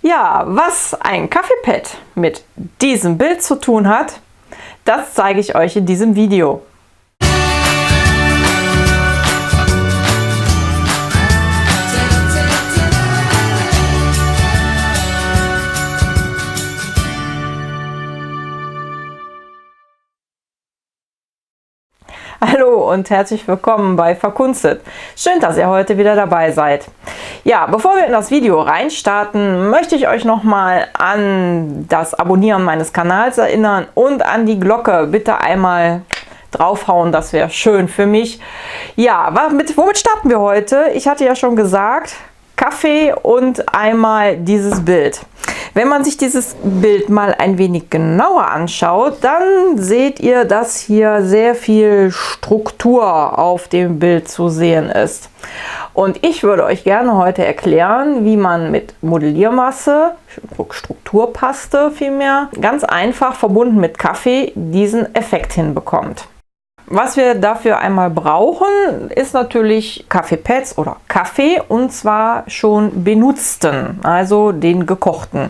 Ja, was ein Kaffeepad mit diesem Bild zu tun hat, das zeige ich euch in diesem Video. Hallo und herzlich willkommen bei Verkunstet. Schön, dass ihr heute wieder dabei seid. Ja, bevor wir in das Video reinstarten, möchte ich euch nochmal an das Abonnieren meines Kanals erinnern und an die Glocke. Bitte einmal draufhauen, das wäre schön für mich. Ja, womit starten wir heute? Ich hatte ja schon gesagt, Kaffee und einmal dieses Bild. Wenn man sich dieses Bild mal ein wenig genauer anschaut, dann seht ihr, dass hier sehr viel Struktur auf dem Bild zu sehen ist. Und ich würde euch gerne heute erklären, wie man mit Modelliermasse, Strukturpaste vielmehr, ganz einfach verbunden mit Kaffee diesen Effekt hinbekommt. Was wir dafür einmal brauchen, ist natürlich Kaffeepads oder Kaffee, und zwar schon benutzten, also den gekochten.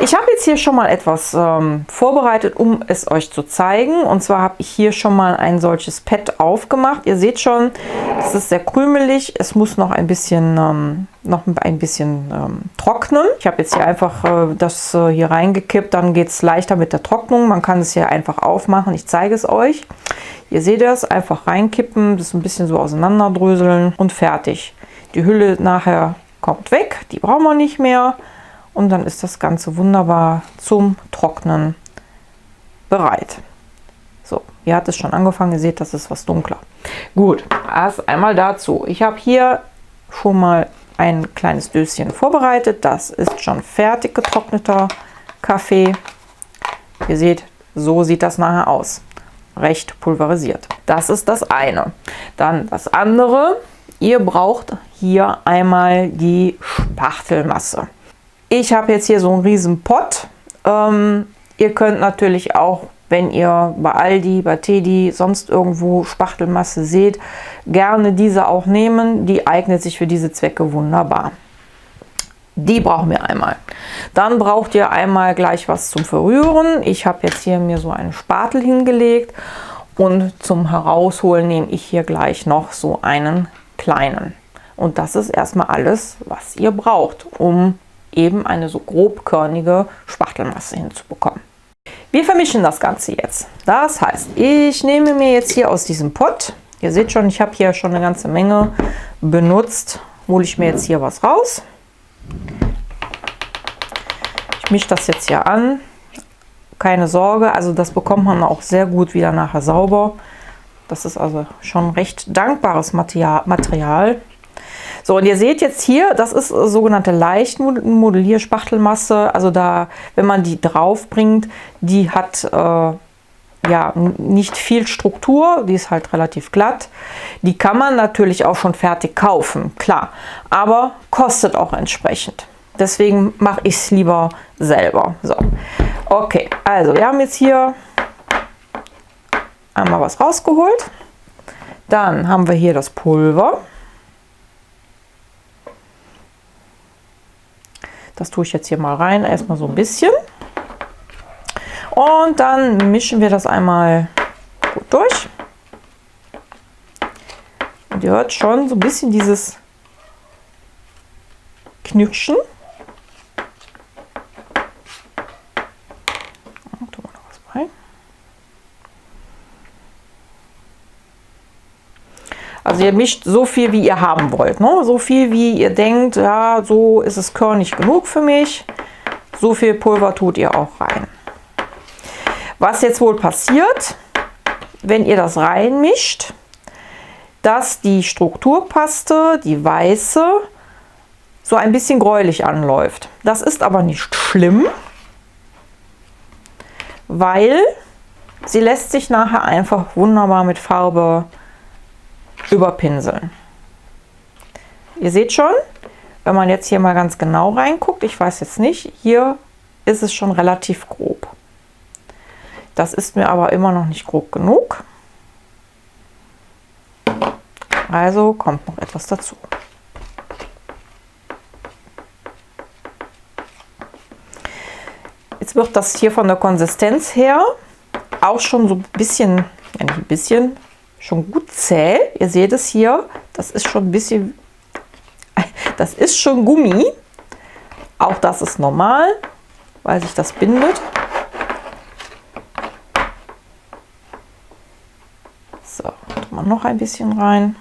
Ich habe jetzt hier schon mal etwas vorbereitet, um es euch zu zeigen. Und zwar habe ich hier schon mal ein solches Pad aufgemacht. Ihr seht schon, es ist sehr krümelig. Es muss noch ein bisschen trocknen. Ich habe jetzt hier einfach das hier reingekippt. Dann geht es leichter mit der Trocknung. Man kann es hier einfach aufmachen. Ich zeige es euch. Ihr seht das, einfach reinkippen, das ein bisschen so auseinanderdröseln und fertig. Die Hülle nachher kommt weg, die brauchen wir nicht mehr. Und dann ist das Ganze wunderbar zum Trocknen bereit. So, hier hat es schon angefangen, ihr seht, das ist was dunkler. Gut, erst einmal dazu. Ich habe hier schon mal ein kleines Döschen vorbereitet. Das ist schon fertig getrockneter Kaffee. Ihr seht, so sieht das nachher aus. Recht pulverisiert. Das ist das eine. Dann das andere. Ihr braucht hier einmal die Spachtelmasse. Ich habe jetzt hier so einen riesen Pott. Ihr könnt natürlich auch, wenn ihr bei Aldi, bei Teddy, sonst irgendwo Spachtelmasse seht, gerne diese auch nehmen. Die eignet sich für diese Zwecke wunderbar. Die brauchen wir einmal. Dann braucht ihr einmal gleich was zum Verrühren. Ich habe jetzt hier mir so einen Spatel hingelegt und zum Herausholen nehme ich hier gleich noch so einen kleinen. Und das ist erstmal alles, was ihr braucht, um eben eine so grobkörnige Spachtelmasse hinzubekommen. Wir vermischen das Ganze jetzt. Das heißt, ich nehme mir jetzt hier aus diesem Pott, ihr seht schon, ich habe hier schon eine ganze Menge benutzt, hole ich mir jetzt hier was raus. Ich mische das jetzt hier an. Keine Sorge, also das bekommt man auch sehr gut wieder nachher sauber. Das ist also schon recht dankbares Material. So, und ihr seht jetzt hier, das ist sogenannte Leichtmodellierspachtelmasse. Also da, wenn man die drauf bringt, die hat ja nicht viel Struktur, die ist halt relativ glatt. Die kann man natürlich auch schon fertig kaufen, klar, aber kostet auch entsprechend. Deswegen mache ich es lieber selber. So, okay, also wir haben jetzt hier einmal was rausgeholt. Dann haben wir hier das Pulver. Das tue ich jetzt hier mal rein, erstmal so ein bisschen. Und dann mischen wir das einmal gut durch. Und ihr hört schon so ein bisschen dieses Knirschen. Da tun wir noch was bei. Also ihr mischt so viel, wie ihr haben wollt. Ne? So viel, wie ihr denkt, ja, so ist es körnig genug für mich. So viel Pulver tut ihr auch rein. Was jetzt wohl passiert, wenn ihr das reinmischt, dass die Strukturpaste, die weiße, so ein bisschen gräulich anläuft. Das ist aber nicht schlimm, weil sie lässt sich nachher einfach wunderbar mit Farbe überpinseln. Ihr seht schon, wenn man jetzt hier mal ganz genau reinguckt, ich weiß jetzt nicht, hier ist es schon relativ grob. Das ist mir aber immer noch nicht grob genug. Also kommt noch etwas dazu. jetzt wird das hier von der Konsistenz her auch schon so ein bisschen, ja nicht ein bisschen, schon gut zäh. Ihr seht es hier, das ist schon ein bisschen, das ist schon Gummi. Auch das ist normal, weil sich das bindet. So, tun wir noch ein bisschen rein.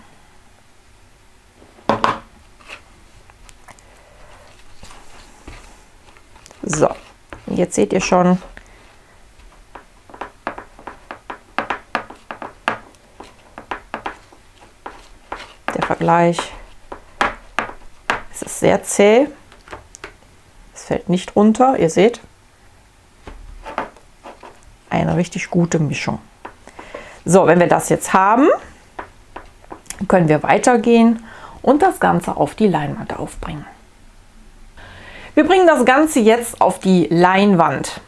So, jetzt seht ihr schon, der Vergleich. Es ist sehr zäh. Es fällt nicht runter. Ihr seht, eine richtig gute Mischung. So, wenn wir das jetzt haben, können wir weitergehen und das Ganze auf die Leinwand aufbringen. Wir bringen das Ganze jetzt auf die Leinwand.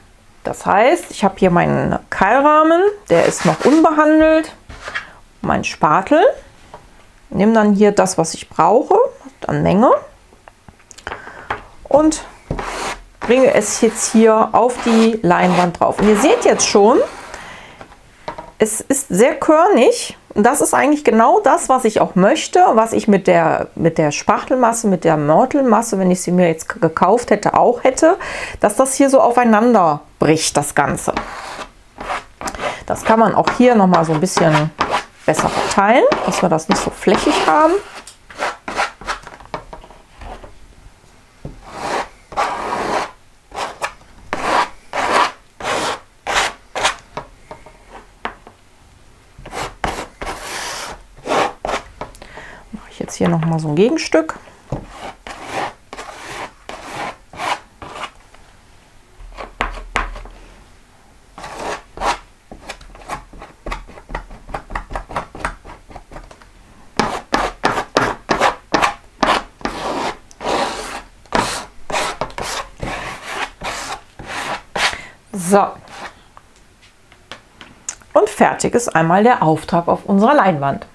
Das heißt, ich habe hier meinen Keilrahmen, der ist noch unbehandelt, meinen Spatel. Nehme dann hier das, was ich brauche, an Menge, und bringe es jetzt hier auf die Leinwand drauf. Und ihr seht jetzt schon, es ist sehr körnig. Und das ist eigentlich genau das, was ich auch möchte, was ich mit der Spachtelmasse, mit der Mörtelmasse, wenn ich sie mir jetzt gekauft hätte, auch hätte, dass das hier so aufeinander bricht, das Ganze. Das kann man auch hier noch mal so ein bisschen besser verteilen, dass wir das nicht so flächig haben. Jetzt hier noch mal so ein Gegenstück. So. Und fertig ist einmal der Auftrag auf unserer Leinwand.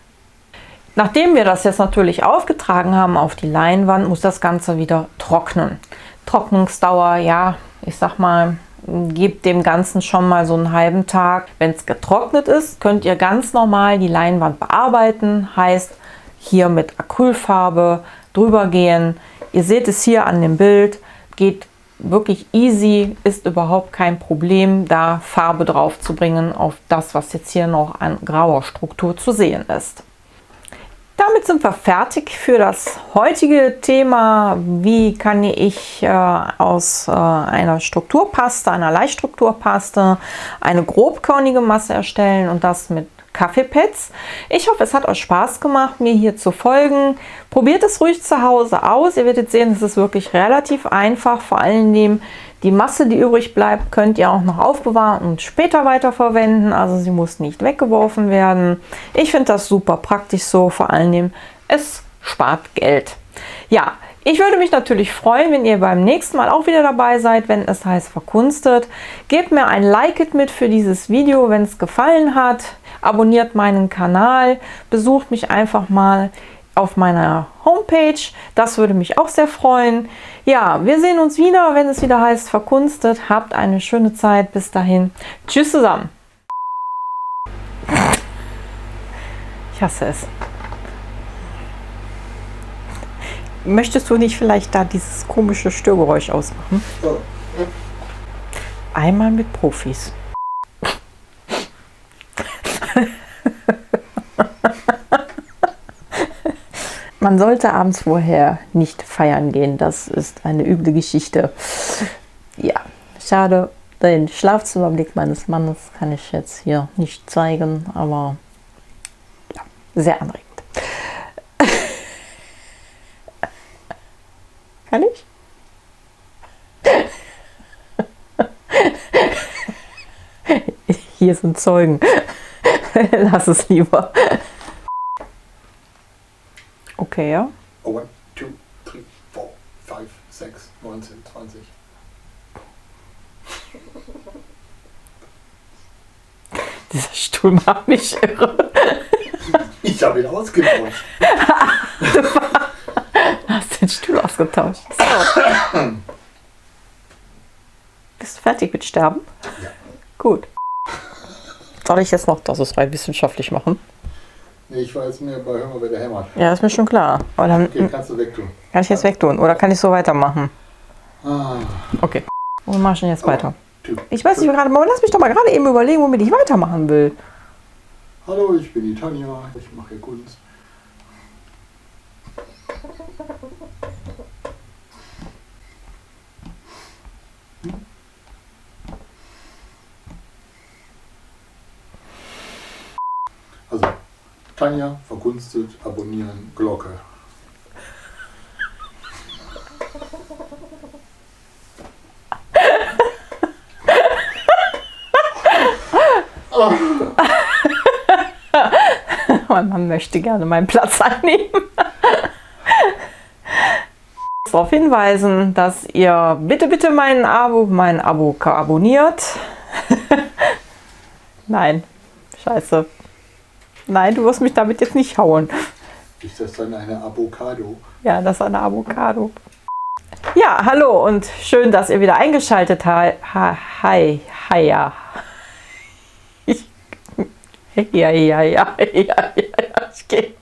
Nachdem wir das jetzt natürlich aufgetragen haben auf die Leinwand, muss das Ganze wieder trocknen. Trocknungsdauer, ja, ich sag mal, gebt dem Ganzen schon mal so einen halben Tag. Wenn es getrocknet ist, könnt ihr ganz normal die Leinwand bearbeiten. Heißt, hier mit Acrylfarbe drüber gehen. Ihr seht es hier an dem Bild, geht wirklich easy, ist überhaupt kein Problem, da Farbe drauf zu bringen auf das, was jetzt hier noch an grauer Struktur zu sehen ist. Damit sind wir fertig für das heutige Thema. Wie kann ich aus einer Strukturpaste, einer Leichtstrukturpaste, eine grobkörnige Masse erstellen und das mit Kaffeepads. Ich hoffe, es hat euch Spaß gemacht, mir hier zu folgen. Probiert es ruhig zu Hause aus. Ihr werdet sehen, es ist wirklich relativ einfach. Vor allen Dingen die Masse, die übrig bleibt, könnt ihr auch noch aufbewahren und später weiterverwenden. Also sie muss nicht weggeworfen werden. Ich finde das super praktisch so. Vor allen Dingen, es spart Geld. Ja, ich würde mich natürlich freuen, wenn ihr beim nächsten Mal auch wieder dabei seid, wenn es heißt Verkunstet. Gebt mir ein Like mit für dieses Video, wenn es gefallen hat. Abonniert meinen Kanal. Besucht mich einfach mal auf meiner Homepage. Das würde mich auch sehr freuen. Ja, wir sehen uns wieder, wenn es wieder heißt Verkunstet. Habt eine schöne Zeit. Bis dahin. Tschüss zusammen. Ich hasse es. Möchtest du nicht vielleicht da dieses komische Störgeräusch ausmachen? Einmal mit Profis. Man sollte abends vorher nicht feiern gehen. Das ist eine üble Geschichte. Ja, schade. Den Schlafzimmerblick meines Mannes kann ich jetzt hier nicht zeigen, aber ja, sehr anregend. Kann ich? Hier sind Zeugen. Lass es lieber. Okay, ja. 1, 2, 3, 4, 5, 6, 19, 20. Dieser Stuhl macht mich irre. Ich habe ihn ausgetauscht. Du hast den Stuhl ausgetauscht. So. Bist du fertig mit Sterben? Ja. Gut. Soll ich jetzt noch das ist rein wissenschaftlich machen? Nee, ich war jetzt mehr bei Hör mal, wer der hämmert. Ja, ist mir schon klar. Aber dann Okay, kannst du wegtun. kann ich jetzt wegtun. Oder kann ich so weitermachen? Ah, Okay. Wo mach ich denn jetzt weiter? Typ. Ich weiß nicht gerade, lass mich doch mal gerade eben überlegen, womit ich weitermachen will. Hallo, ich bin die Tanja. Ich mache hier Kunst. Also, Tanja, verkunstet, abonnieren, Glocke. Man möchte gerne meinen Platz einnehmen. Darauf hinweisen, dass ihr bitte mein Abo abonniert. Nein, scheiße. Nein, du wirst mich damit jetzt nicht hauen. Ist das dann eine Avocado? Ja, das ist eine Avocado. Ja, hallo und schön, dass ihr wieder eingeschaltet habt. Hi, ja. Ja, ich gehe.